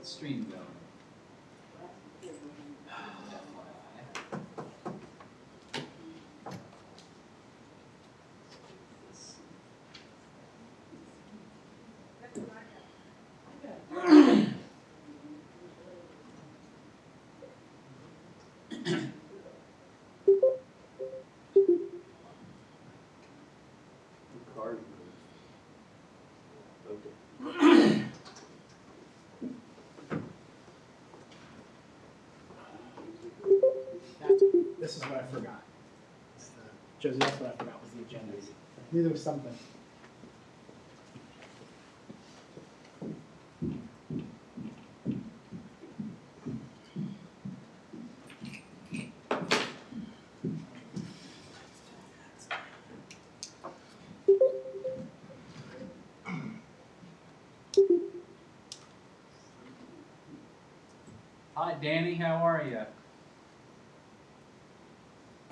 Stream going. This is what I forgot. Josie, that's what I forgot was the agenda. Knew there was something. Hi, Danny. How are you?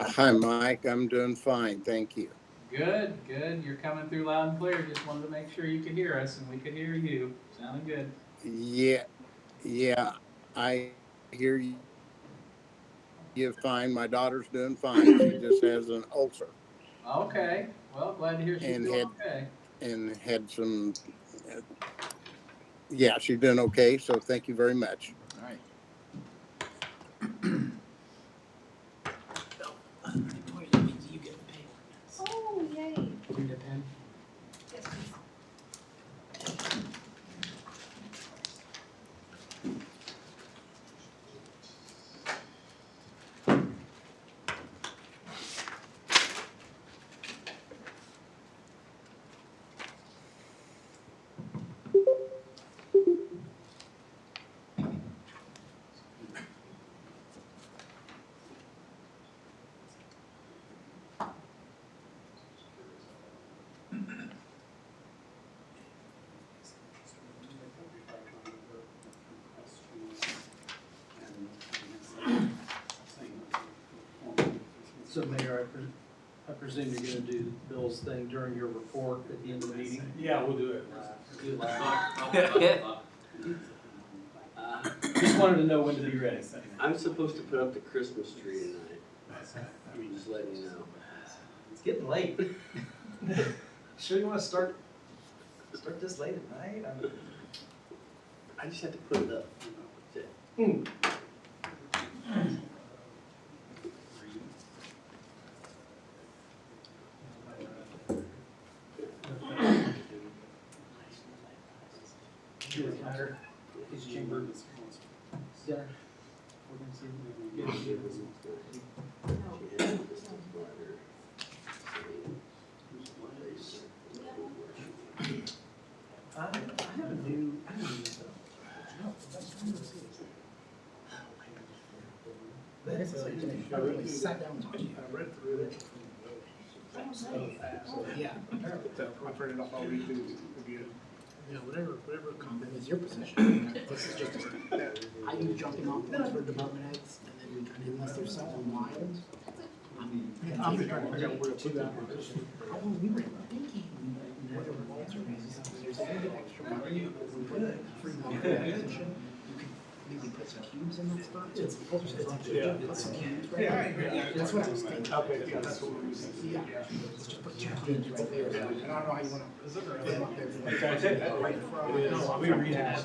Hi, Mike. I'm doing fine. Thank you. Good, good. You're coming through loud and clear. Just wanted to make sure you could hear us and we could hear you. Sounding good. Yeah, I hear you fine. My daughter's doing fine. She just has an ulcer Okay. Well, glad to hear she's and doing okay. had some, yeah, she's doing okay. So thank you very much. All right. Oh, yay. Do you need a pen? Yes, please. So Mayor, I presume you're gonna do Bill's thing during your report at the end of the meeting? Yeah, we'll do it. Good luck. Just wanted to know when to be ready. I'm supposed to put up the Christmas tree tonight. I'm just letting you know. It's getting late. Sure you wanna start this late at night? I just had to put it up. That's it. Matter, his chamber dinner. We're gonna see. I have a new, This is like, I really sat down and talked to you. I read through it. Yeah. So I printed off all we do again. You know, whatever comment is your position. This is just, I do jumping off points for department heads, and then unless there's something wild. I'm just trying to figure out where to put that. We were thinking, whether Walter is, there's a little bit extra money, we put a free money position. You could maybe put some cubes in that spot. It's put some cubes right there. That's what I was thinking. Okay, yeah, that's what we was. Yeah, let's just put two cubes right there. And I don't know how you wanna put them up there. Right in front. We read it.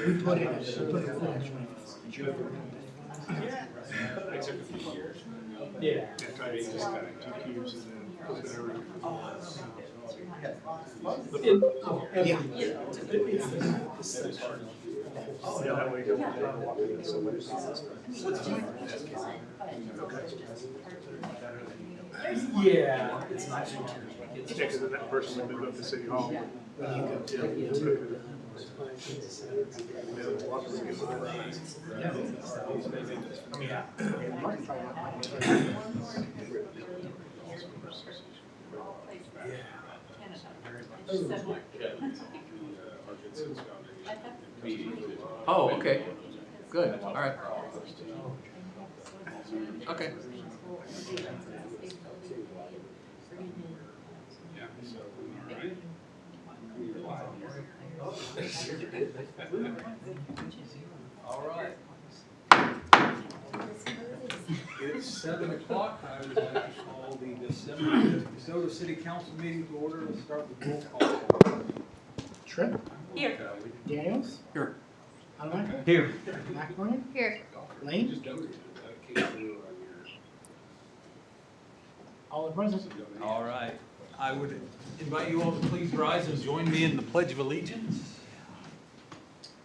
We put it extra. It took a few years. Yeah. Yeah, try to just kind of two cubes and then put it over. Yeah. Yeah, that way you don't walk into somebody's. Yeah, it's not. Yeah, because then that person would move up to City Hall. Oh, okay. Good. All right. Okay. All right. It's 7 o'clock. I would like to call the December DeSoto City Council meeting to order. Let's start with roll call. Tripp, Here. Daniels. Here. Hanamaker. Here. McElroy. Here. Lane. All are present. All right. I would invite you all to please rise and join me in the Pledge of Allegiance.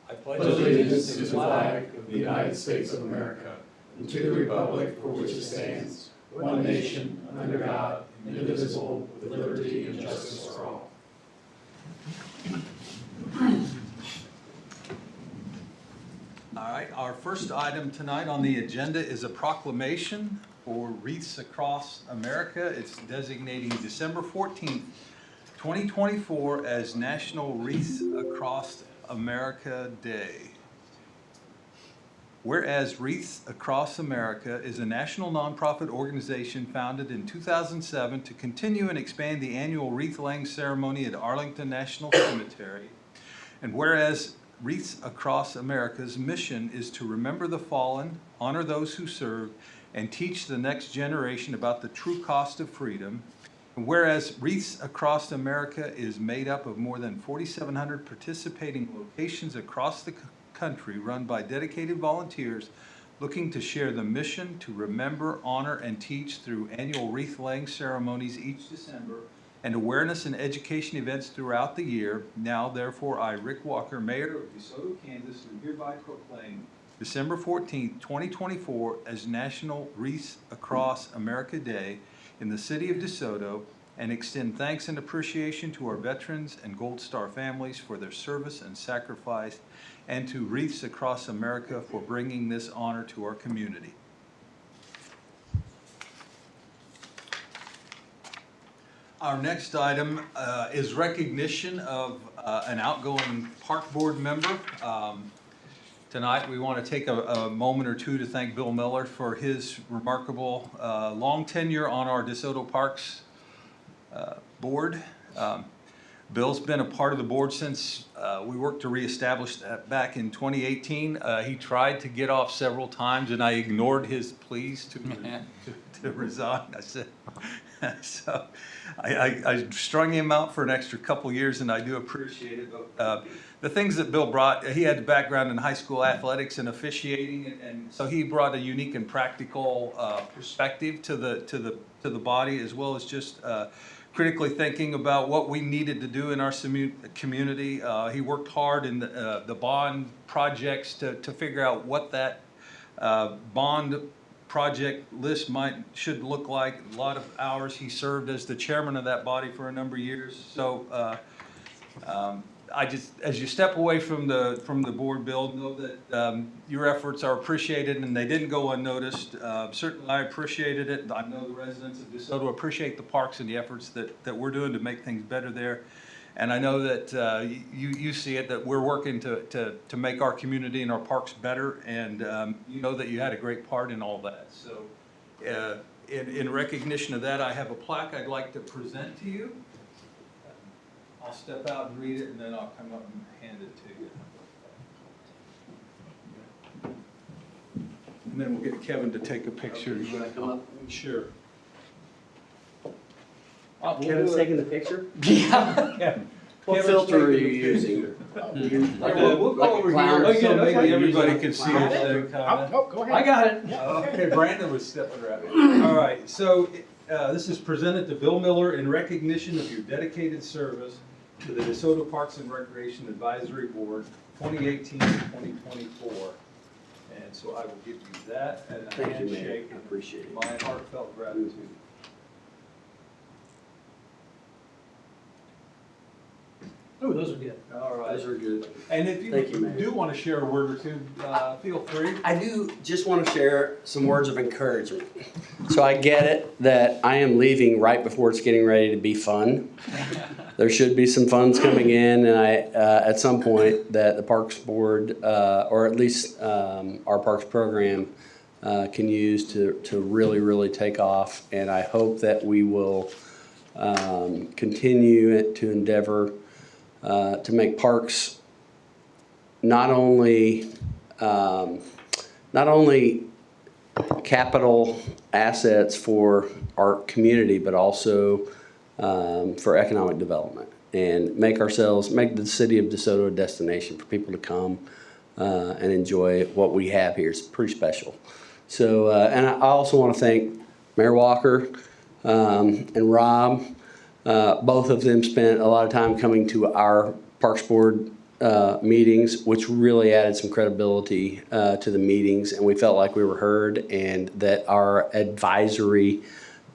I pledge Allegiance to the flag of the United States of America and to the republic for which it stands, one nation, under God, indivisible, with liberty and justice for all. All right, our first item tonight on the agenda is a proclamation for Wreaths Across America. It's designating December 14th, 2024 as National Wreaths Across America Day. Whereas Wreaths Across America is a national nonprofit organization founded in 2007 to continue and expand the annual wreath-laying ceremony at Arlington National Cemetery. And whereas Wreaths Across America's mission is to remember the fallen, honor those who serve, and teach the next generation about the true cost of freedom. And whereas Wreaths Across America is made up of more than 4,700 participating locations across the country run by dedicated volunteers looking to share the mission to remember, honor, and teach through annual wreath-laying ceremonies each December and awareness and education events throughout the year. Now, therefore, I, Rick Walker, Mayor of DeSoto, Kansas, do hereby proclaim December 14th, 2024 as National Wreaths Across America Day in the city of DeSoto, and extend thanks and appreciation to our veterans and Gold Star families for their service and sacrifice, and to Wreaths Across America for bringing this honor to our community. Our next item is recognition of an outgoing park board member. Tonight we want to take a moment or two to thank Bill Miller for his remarkable long tenure on our DeSoto Parks board. Bill's been a part of the board since we worked to reestablish that back in 2018. He tried to get off several times, and I ignored his pleas to resign. I said, so I strung him out for an extra couple years, and I do appreciate it. But the things that Bill brought, he had a background in high school athletics and officiating, and so he brought a unique and practical perspective to the body, as well as just critically thinking about what we needed to do in our community. He worked hard in the bond projects to figure out what that bond project list should look like. A lot of hours. He served as the chairman of that body for a number of years. So as you step away from the board, Bill, know that your efforts are appreciated and they didn't go unnoticed. Certainly I appreciated it. I know the residents of DeSoto appreciate the parks and the efforts that we're doing to make things better there. And I know that you see it, that we're working to make our community and our parks better, and you know that you had a great part in all that. So in recognition of that, I have a plaque I'd like to present to you. I'll step out and read it, and then I'll come up and hand it to you. And then we'll get Kevin to take a picture. Okay, you wanna come up? Sure. Kevin's taking the picture? Yeah. What Kevin's filter are you taking the using? We'll go over here so maybe everybody can see it. Go ahead. I got it. Okay, Brandon was stepping around. All right, so this is presented to Bill Miller in recognition of your dedicated service to the DeSoto Parks and Recreation Advisory Board, 2018 to 2024. And so I will give you that and a Thank you, man. handshake. I appreciate it. My heartfelt gratitude. Oh, those are good. All right. Those are good. And if Thank you, you man. do want to share a word or two, feel free. I do just want to share some words of encouragement. So I get it that I am leaving right before it's getting ready to be fun. There should be some funds coming in, and at some point that the Parks Board, or at least our Parks program, can use to really, really take off. And I hope that we will continue to endeavor to make parks not only capital assets for our community, but also for economic development, and make the city of DeSoto a destination for people to come and enjoy what we have here. It's pretty special. So, and I also want to thank Mayor Walker and Rob. Both of them spent a lot of time coming to our Parks Board meetings, which really added some credibility to the meetings, and we felt like we were heard and that our advisory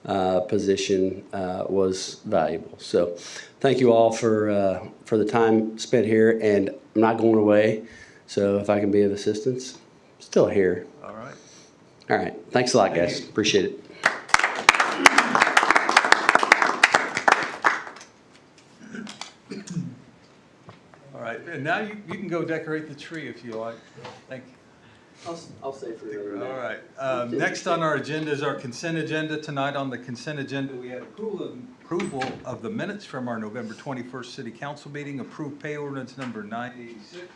position was valuable. So thank you all for the time spent here, and I'm not going away, so if I can be of assistance, still here. All right. All right, thanks a lot, guys. Appreciate it. All right, and now you can go decorate the tree if you like. Thank you. I'll stay for another minute. All right, next on our agenda is our consent agenda. Tonight on the consent agenda, we had approval of the minutes from our November 21st city council meeting, approved pay ordinance number 986,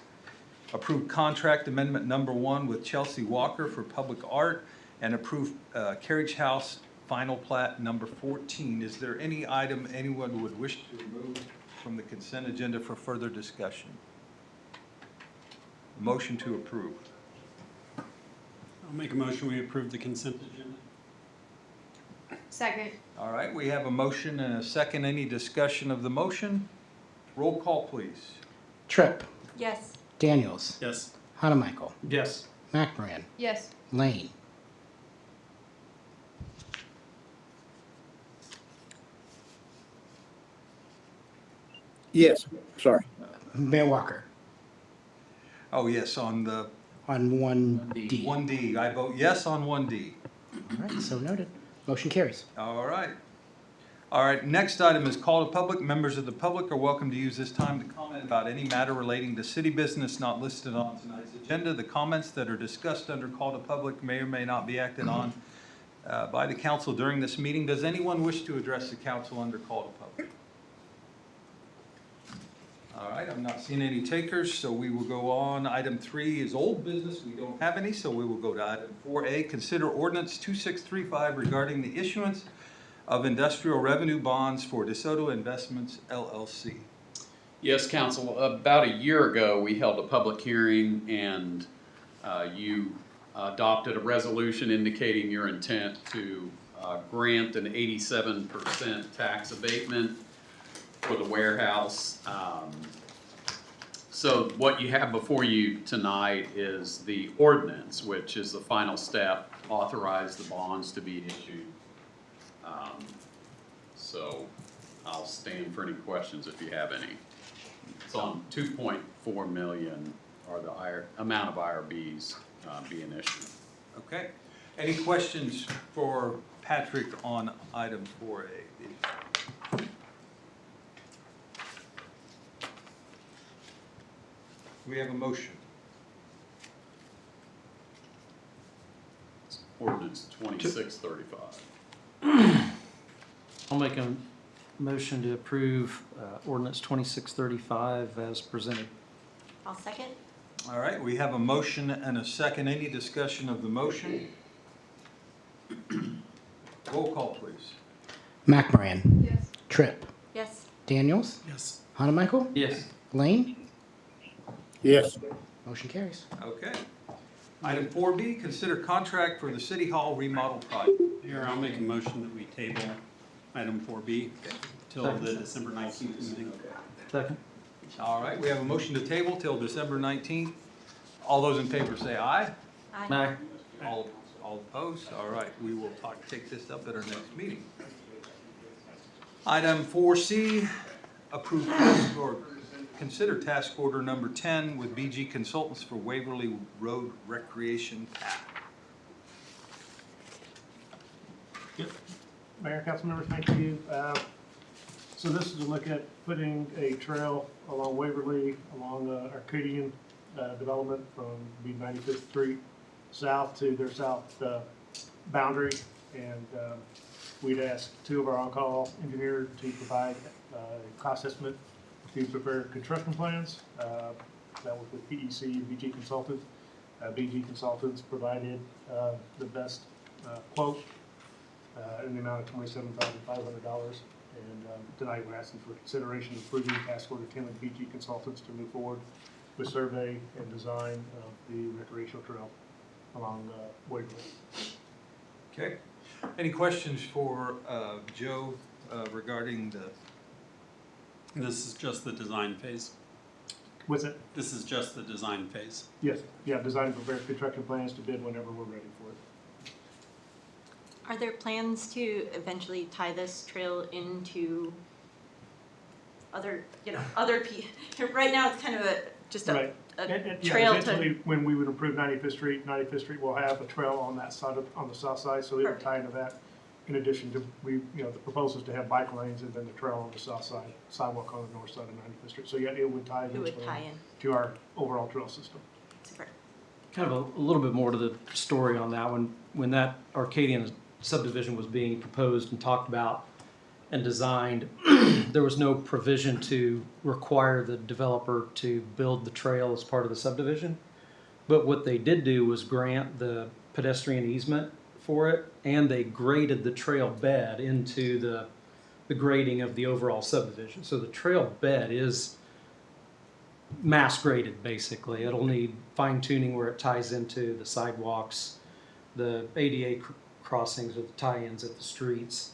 approved contract amendment number 1 with Chelsea Walker for public art, and approved carriage house final plat number 14. Is there any item anyone would wish to remove from the consent agenda for further discussion? Motion to approve. I'll make a motion, we approve the consent agenda. Second. All right, we have a motion and a second. Any discussion of the motion? Roll call, please. Tripp, Yes. Daniels, Yes. Hanamichael, Yes. McMoran, Yes. Lane. Yes, sorry. Mayor Walker Oh, yes, on the on 1D. 1D. I vote yes on 1D. All right, so noted. Motion carries. All right. All right, next item is call to public. Members of the public are welcome to use this time to comment about any matter relating to city business not listed on tonight's agenda. The comments that are discussed under call to public may or may not be acted on by the council during this meeting. Does anyone wish to address the council under call to public? All right, I'm not seeing any takers, so we will go on. Item 3 is old business. We don't have any, so we will go to item 4A. Consider ordinance 2635 regarding the issuance of industrial revenue bonds for DeSoto Investments LLC. Yes, Council. About a year ago, we held a public hearing and you adopted a resolution indicating your intent to grant an 87% tax abatement for the warehouse. So what you have before you tonight is the ordinance, which is the final step, authorize the bonds to be issued. So I'll stand for any questions if you have any. It's on 2.4 million, or the amount of IRBs being issued. Okay. Any questions for Patrick on item 4A? We have a motion. Ordinance 2635. I'll make a motion to approve ordinance 2635 as presented. I'll second. All right, we have a motion and a second. Any discussion of the motion? Roll call, please. McMoran, Yes. Tripp, Yes. Daniels, Yes. Hanamichael, Yes. Lane. Yes, Motion carries. Okay. Item 4B, consider contract for the City Hall remodel project. Here, I'll make a motion that we table item 4B till the December 19th meeting. Second. All right, we have a motion to table till December 19th. All those in favor say aye. Aye. All opposed? All right, we will take this up at our next meeting. Item 4C, approve task or consider task order number 10 with BG Consultants for Waverly Road Recreation Path. Mayor, council members, thank you. So this is a look at putting a trail along Waverly, along Arcadian development from 95th Street south to their south boundary. And we'd asked two of our on-call engineers to provide a cost estimate to prepare construction plans. That was with PEC and BG Consultants. BG Consultants provided the best quote in the amount of $27,500. And tonight we're asking for consideration of approving task order 10 with BG Consultants to move forward with survey and design of the recreational trail along Waverly. Okay. Any questions for Joe regarding the, This is just the design phase. With it, This is just the design phase. yes, yeah, design and prepare construction plans to bid whenever we're ready for it. Are there plans to eventually tie this trail into other, right now it's kind of just Right. a And, yeah, trail to, eventually, when we would improve 95th Street will have a trail on that side on the south side, so it would Perfect. tie into that. In addition to, the proposal is to have bike lanes and then the trail on the south side, sidewalk on the north side of 95th Street. So yeah, it would tie it would eventually tie in. to our overall trail system. Super. Kind of a little bit more to the story on that one. When that Arcadian subdivision was being proposed and talked about and designed, there was no provision to require the developer to build the trail as part of the subdivision. But what they did do was grant the pedestrian easement for it, and they graded the trail bed into the grading of the overall subdivision. So the trail bed is mass graded, basically. It'll need fine tuning where it ties into the sidewalks, the ADA crossings with the tie-ins at the streets.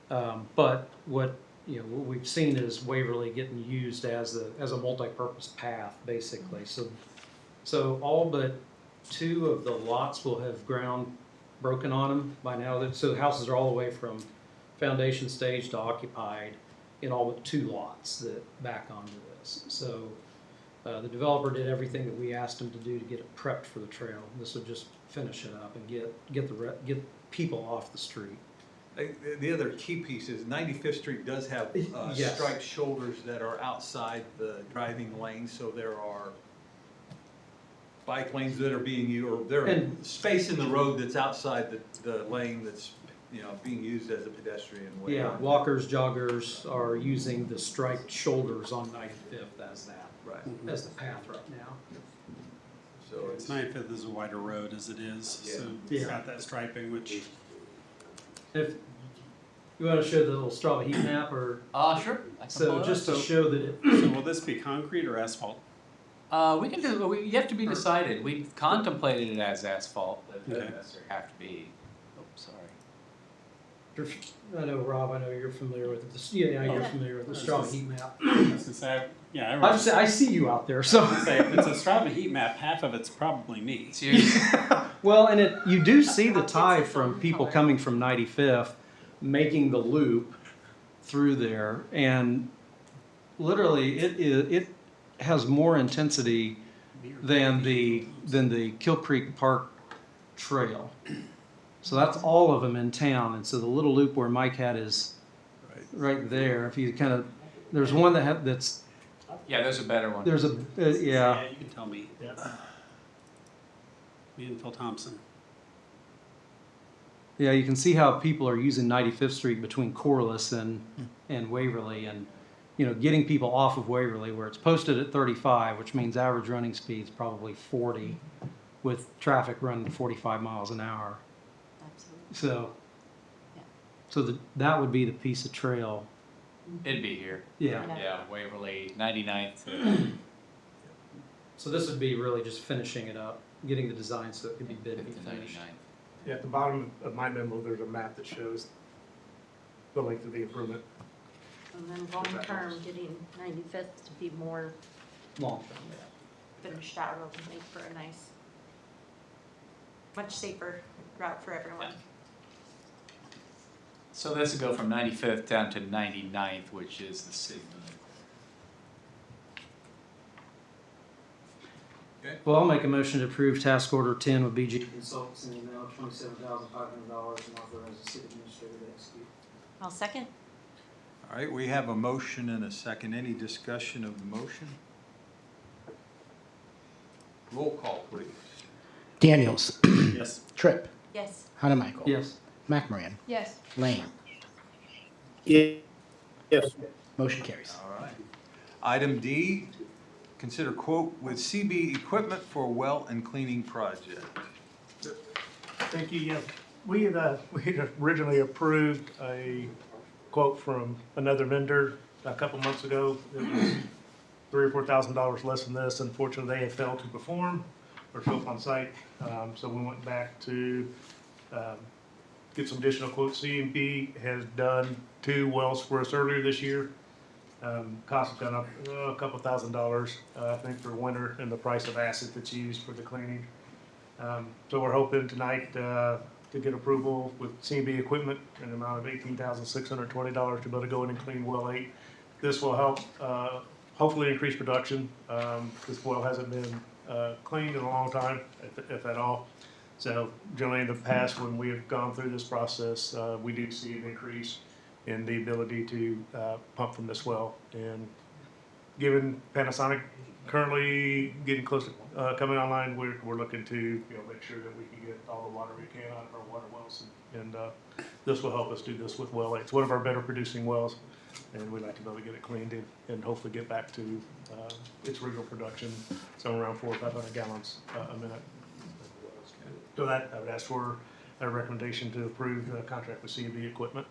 But what we've seen is Waverly getting used as a multi-purpose path, basically. So all but 2 of the lots will have ground broken on them by now. So the houses are all the way from foundation stage to occupied in all but 2 lots that back onto this. So the developer did everything that we asked him to do to get it prepped for the trail. This would just finish it up and get people off the street. the other key piece is 95th Street does have Yes. striped shoulders that are outside the driving lane, so there are bike lanes that are being used, or there is space in the road that's outside the lane that's, being used as a pedestrian way. Yeah, walkers, joggers are using the striped shoulders on 95th as that, Right, as the path right now. so It's 95th is a wider road as it is, so Yeah. it's got that striping, which If you want to show the little Strava heat map, or Sure. I can pull so it just to up. show that it. so will this be concrete or asphalt? We can do, yet to be decided. We contemplated it as asphalt, but it doesn't Okay. necessarily have to be. Oh, sorry. I know, Rob. I know you're familiar with it. You're familiar with the Strava heat map. I was gonna say, yeah, I see you out there. So say, if it's a Strava heat map, half of it's probably me. It's you. well, and you do see the tie from people coming from 95th, making the loop through there, and literally it has more intensity than the Kill Creek Park Trail. So that's all of them in town, and so the little loop where Mike had is right there. If you kind of, there's one that's Yeah, there's a better one. there's a yeah. You can tell me. Yeah. Me and Phil Thompson. Yeah, you can see how people are using 95th Street between Corliss and Waverly, and getting people off of Waverly where it's posted at 35, which means average running speed is probably 40, with traffic running 45 miles an hour. Absolutely. So, Yeah. so that would be the piece of trail. It'd be here. Yeah. Yeah, Waverly, 99th. So this would be really just finishing it up, getting the design so it could be bid and be to finished. 99th. Yeah, at the bottom of my memo, there's a map that shows the length of the improvement. And then long term, getting 95th to be more Long term, yeah. finished out will make for a nice, much safer route for everyone. So this would go from 95th down to 99th, which is the signal. Well, I'll make a motion to approve task order 10 with BG Consultants in the amount of $27,500 and authorize the city administrator to execute. I'll second. All right, we have a motion and a second. Any discussion of the motion? Roll call, please. Daniels, Yes. Tripp, Yes. Hanamichael, Yes. McMoran, Yes. Lane, Yes. Motion carries. All right. Item D, consider quote with CB Equipment for well and cleaning project. Thank you, yeah. We had originally approved a quote from another vendor a couple months ago. It was $3,000 or $4,000 less than this. Unfortunately, they had failed to perform or show up on site. So we went back to get some additional quotes. CMP has done 2 wells for us earlier this year. Cost has gone up a couple $1,000, I think, for winter and the price of acid that's used for the cleaning. So we're hoping tonight to get approval with CMB equipment in the amount of $18,620 to be able to go in and clean well 8. This will help hopefully increase production. This well hasn't been cleaned in a long time, if at all. So generally in the past, when we have gone through this process, we do see an increase in the ability to pump from this well. And given Panasonic currently getting close to coming online, we're looking to make sure that we can get all the water we can out of our water wells, and this will help us do this with well 8. It's one of our better producing wells, and we'd like to be able to get it cleaned and hopefully get back to its original production, somewhere around 400 or 500 gallons a minute. So that I would ask for a recommendation to approve the contract with CMB equipment.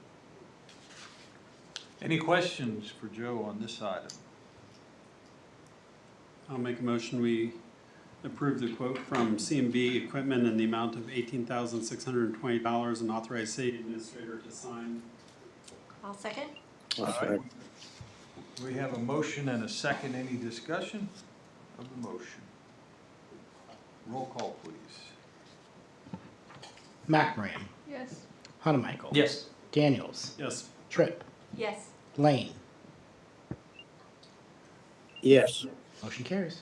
Any questions for Joe on this item? I'll make a motion, we approve the quote from CMB Equipment in the amount of $18,620 and authorize city administrator to sign. I'll second. All right. We have a motion and a second. Any discussion of the motion? Roll call, please. McMoran, Yes. Hunamichael. Yes. Daniels, Yes. Tripp, Yes. Lane. Yes. Motion carries.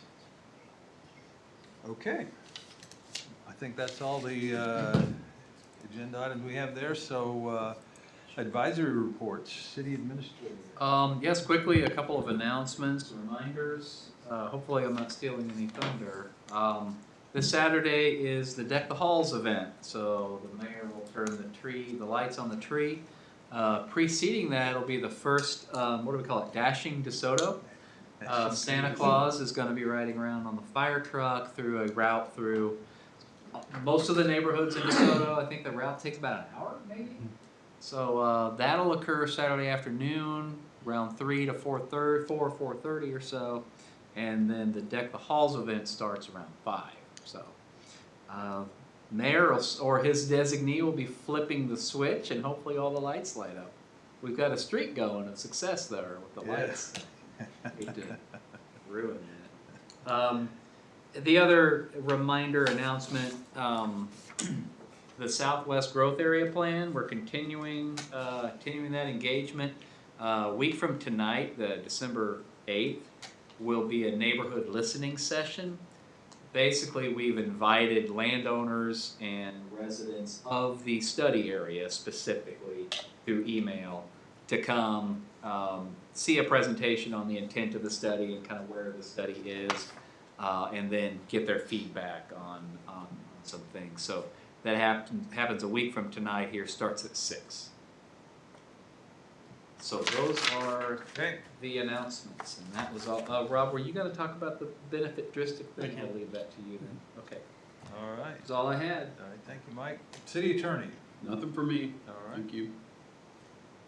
Okay. I think that's all the agenda items we have there. So advisory reports, city administrator. Yes, quickly, a couple of announcements, reminders. Hopefully I'm not stealing any thunder. This Saturday is the Deck the Halls event, so the mayor will turn the lights on the tree. Preceding that, it'll be the first, what do we call it, Dashing DeSoto. Santa Claus is going to be riding around on the fire truck through a route through most of the neighborhoods in DeSoto. I think the route takes about an hour, maybe. So that'll occur Saturday afternoon, around 3 to 4:30 or so, and then the Deck the Halls event starts around 5. So mayor or his designee will be flipping the switch, and hopefully all the lights light up. We've got a streak going of success there with the lights. Hate to ruin that. The other reminder announcement, the Southwest Growth Area Plan, we're continuing that engagement. A week from tonight, the December 8th, will be a neighborhood listening session. Basically, we've invited landowners and residents of the study area specifically through email to come see a presentation on the intent of the study and kind of where the study is, and then get their feedback on some things. So that happens a week from tonight here, starts at 6. So those are the announcements, and that was all. Rob, were you going to talk about the benefit district thing? I'll leave that to you then. Okay. All right. That's all I had. All right, thank you, Mike. City attorney. Nothing for me. All right. Thank you.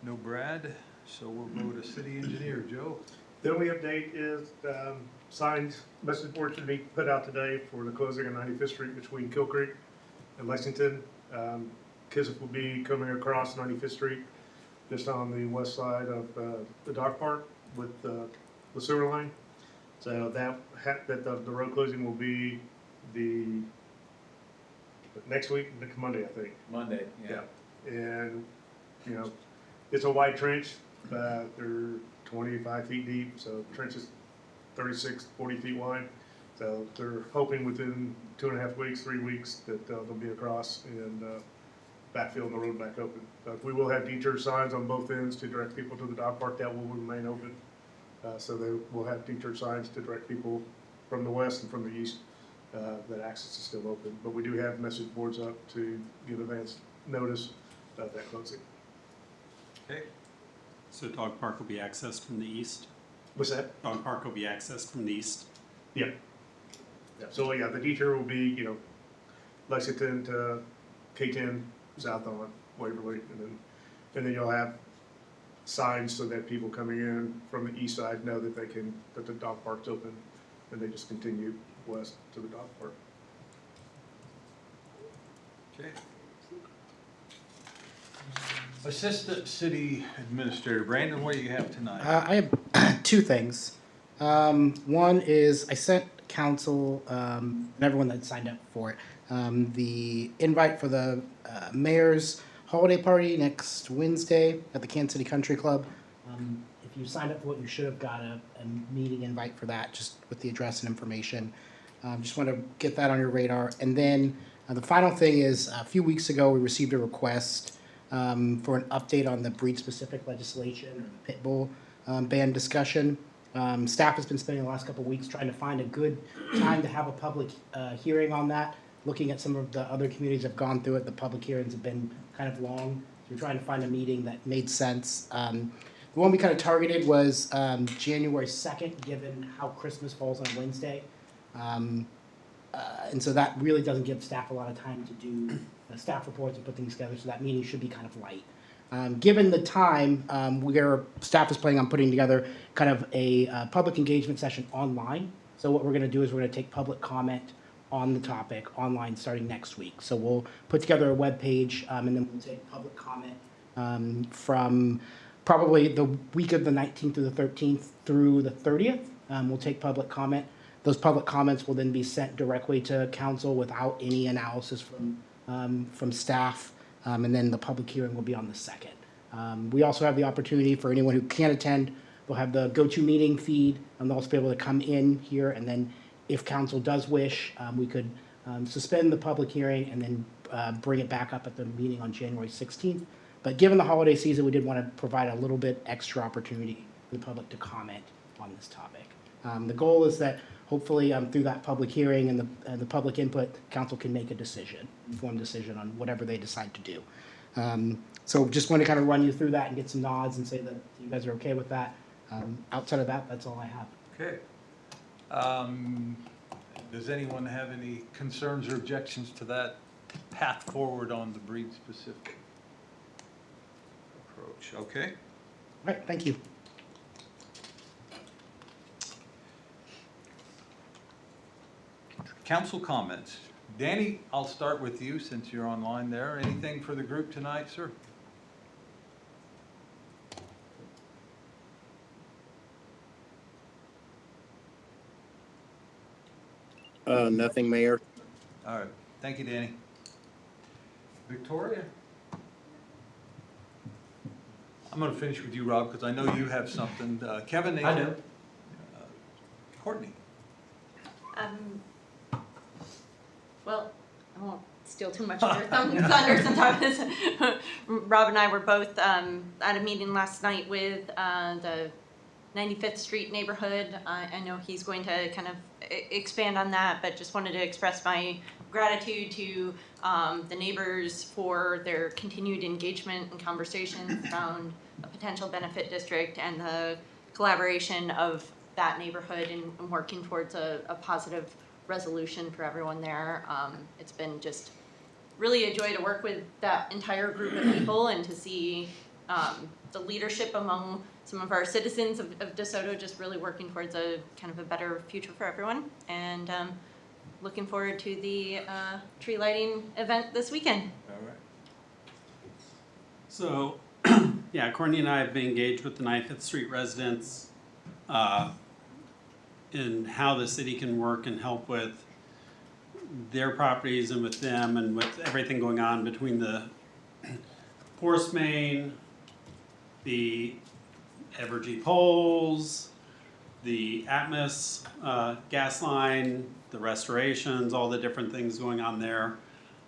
No Brad, so we'll go to city engineer, Joe. The only update is signs, message board should be put out today for the closing of 95th Street between Kill Creek and Lexington. Kismet will be coming across 95th Street just on the west side of the dog park with the sewer line. So the road closing will be the next week, next Monday, I think. Monday, yeah. And, it's a wide trench. They're 25 feet deep, so the trench is 36, 40 feet wide. So they're hoping within 2.5 weeks, 3 weeks that they'll be across and backfill the road back open. We will have detour signs on both ends to direct people to the dog park. That will remain open. So they will have detour signs to direct people from the west and from the east. That access is still open. But we do have message boards up to give advance notice of that closing. Okay. So dog park will be accessed from the east? What's that? Dog park will be accessed from the east? Yeah. Yeah, so yeah, the detour will be, Lexington to K10 south on Waverly, and then you'll have signs so that people coming in from the east side know that that the dog park's open, and they just continue west to the dog park. Okay. Assistant City Administrator Brandon, what do you have tonight? I have two things. One is I sent council and everyone that signed up for it the invite for the mayor's holiday party next Wednesday at the Kansas City Country Club. If you signed up for it, you should have got a meeting invite for that, just with the address and information. Just want to get that on your radar. And then the final thing is a few weeks ago we received a request for an update on the breed-specific legislation or the pit bull ban discussion. Staff has been spending the last couple of weeks trying to find a good time to have a public hearing on that. Looking at some of the other communities that have gone through it, the public hearings have been kind of long. So we're trying to find a meeting that made sense. The one we kind of targeted was January 2nd, given how Christmas falls on Wednesday. And so that really doesn't give staff a lot of time to do staff reports and put things together, so that meeting should be kind of light. Given the time, staff is planning on putting together kind of a public engagement session online. So what we're going to do is we're going to take public comment on the topic online starting next week. So we'll put together a web page and then we'll take public comment from probably the week of the 19th through the 13th through the 30th. We'll take public comment. Those public comments will then be sent directly to council without any analysis from staff. And then the public hearing will be on the 2nd. We also have the opportunity for anyone who can't attend. We'll have the GoToMeeting feed, and they'll also be able to come in here. And then, if council does wish, we could suspend the public hearing and then bring it back up at the meeting on January 16th. But given the holiday season, we did want to provide a little bit extra opportunity for the public to comment on this topic. The goal is that hopefully through that public hearing and the public input, council can make a decision, informed decision on whatever they decide to do. So just want to kind of run you through that and get some nods and say that you guys are okay with that. Outside of that, that's all I have. Okay. Does anyone have any concerns or objections to that path forward on the breed-specific approach? Okay. All right, thank you. Council comments. Danny, I'll start with you since you're online there. Anything for the group tonight, sir? Nothing, Mayor. All right. Thank you, Danny. Victoria? I'm going to finish with you, Rob, because I know you have something. Kevin? I know. Courtney? Well, I won't steal too much of your thunder since Rob and I were both at a meeting last night with the 95th Street neighborhood. I know he's going to kind of expand on that, but just wanted to express my gratitude to the neighbors for their continued engagement and conversations around a potential benefit district and the collaboration of that neighborhood and working towards a positive resolution for everyone there. It's been just really a joy to work with that entire group of people and to see the leadership among some of our citizens of DeSoto just really working towards a kind of a better future for everyone. And looking forward to the tree lighting event this weekend. All right. So, yeah, Courtney and I have been engaged with the 95th Street residents in how the city can work and help with their properties and with them and with everything going on between the force main, the Evergy poles, the Atmos gas line, the restorations, all the different things going on there.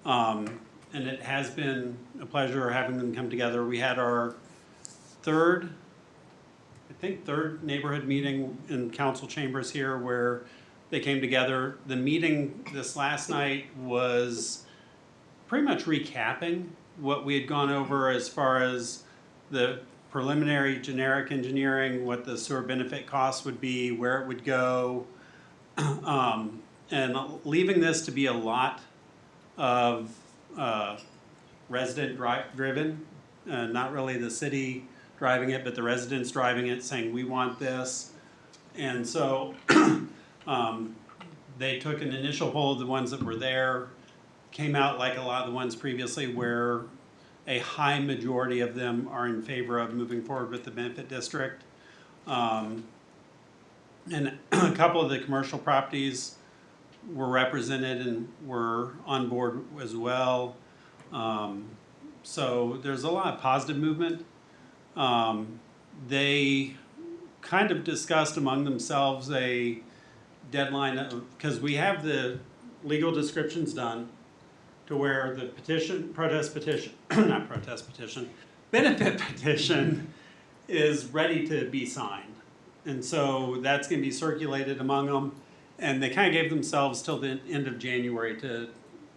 And it has been a pleasure having them come together. We had our third neighborhood meeting in council chambers here where they came together. The meeting this last night was pretty much recapping what we had gone over as far as the preliminary generic engineering, what the sewer benefit cost would be, where it would go. And leaving this to be a lot of resident driven, not really the city driving it, but the residents driving it, saying, we want this. And so they took an initial poll of the ones that were there, came out like a lot of the ones previously where a high majority of them are in favor of moving forward with the benefit district. And a couple of the commercial properties were represented and were on board as well. So there's a lot of positive movement. They kind of discussed among themselves a deadline, because we have the legal descriptions done to where the benefit petition is ready to be signed. And so that's gonna be circulated among them. And they kind of gave themselves till the end of January to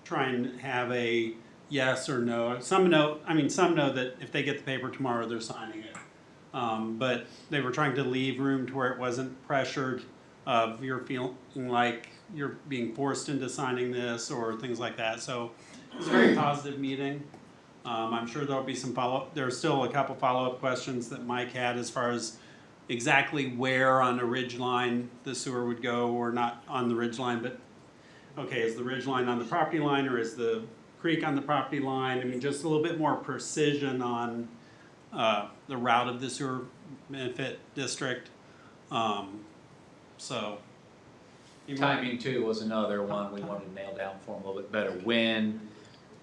try and have a yes or no. Some know that if they get the paper tomorrow, they're signing it. But they were trying to leave room to where it wasn't pressured of you're feeling like you're being forced into signing this or things like that. So it was a very positive meeting. I'm sure there'll be some follow-up. There's still a couple follow-up questions that Mike had as far as exactly where on a ridge line the sewer would go, or not on the ridge line, but okay, is the ridge line on the property line or is the creek on the property line? I mean, just a little bit more precision on the route of the sewer benefit district. So. Timing too was another one we wanted to nail down for them a little bit better. When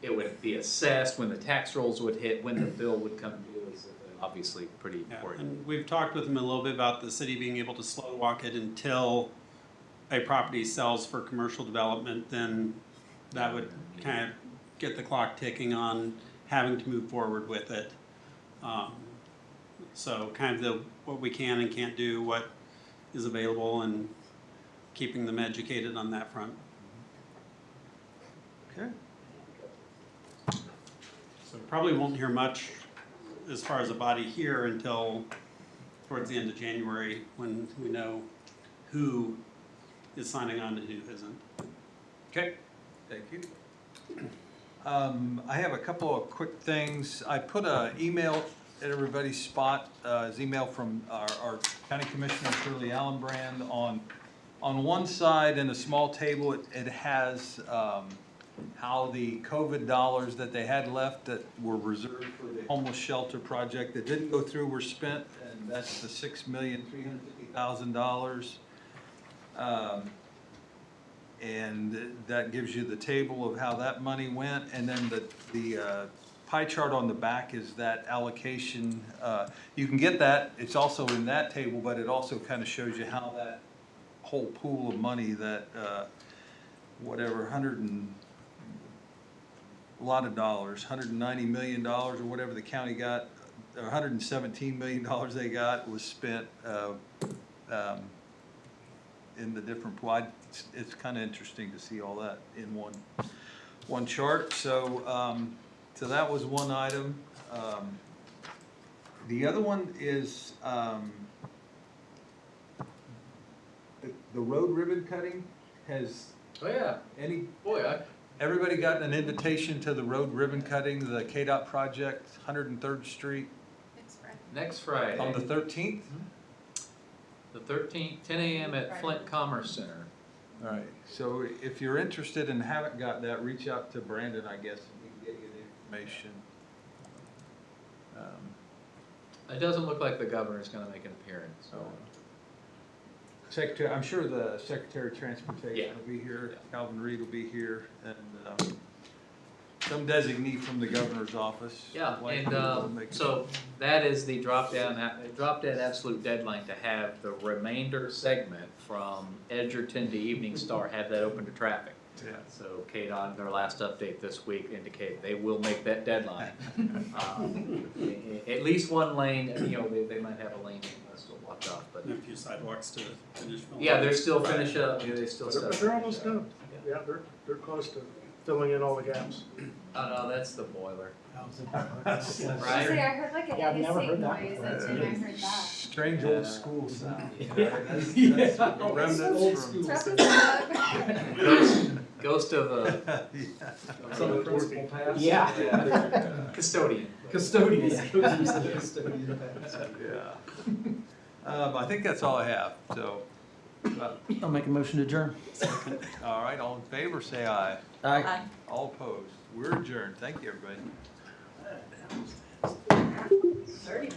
it would be assessed, when the tax rolls would hit, when the bill would come due is obviously pretty Yeah, important. and we've talked with them a little bit about the city being able to slow walk it until a property sells for commercial development. Then that would kind of get the clock ticking on having to move forward with it. So kind of what we can and can't do, what is available, and keeping them educated on that front. Okay. So probably won't hear much as far as a body here until towards the end of January, when we know who is signing on and who isn't. Okay, thank you. I have a couple of quick things. I put an email at everybody's spot, his email from our County Commissioner Shirley Allenbrand. On one side in a small table, it has how the COVID dollars that they had left that were reserved for the homeless shelter project that didn't go through were spent, and that's the $6,350,000. And that gives you the table of how that money went, and then the pie chart on the back is that allocation. You can get that, it's also in that table, but it also kind of shows you how that whole pool of money, that whatever, a lot of dollars, $190 million or whatever the county got, or $117 million they got, was spent in the different pool. It's kind of interesting to see all that in one chart. So so that was one item. The other one is the road ribbon cutting. Has Oh yeah, everybody gotten an invitation to the road ribbon cutting, the KDOT project, 103rd Street, next Friday. on the 13th? The 13th, 10 a.m. at Flint Commerce Center. All right, so if you're interested and haven't got that, reach out to Brandon, I guess, and we can get you the information. It doesn't look like the governor's going to make an appearance. So. Secretary, I'm sure the Secretary of Transportation Yeah. will be here, Yeah. Calvin Reed will be here, and some designee from the governor's office. Yeah, Like, and make- so that is the drop dead absolute deadline to have the remainder segment from Edgerton to Evening Star, have that open to traffic. Yeah. So KDOT, their last update this week indicated they will make that deadline. At least one lane, they might have a lane still blocked off, but. And a few sidewalks to finish. Yeah, they're still finishing up, they still. But they're almost done. Yeah, they're close to filling in all the gaps. Oh, no, that's the boiler. I say, I heard like a Yeah, I've never hissing heard that noise, before. that's when I heard that. Strange old school sound. That's Remnants old from- school. Trust us, Doug. Ghost of the Some of the principal past. Yeah. custodian. Custodian. Custodian past. Yeah. I think that's all I have, so, I'll make a motion to adjourn. all right, all in favor, say aye. Aye. All opposed. We're adjourned. Thank you, everybody. 30 minutes.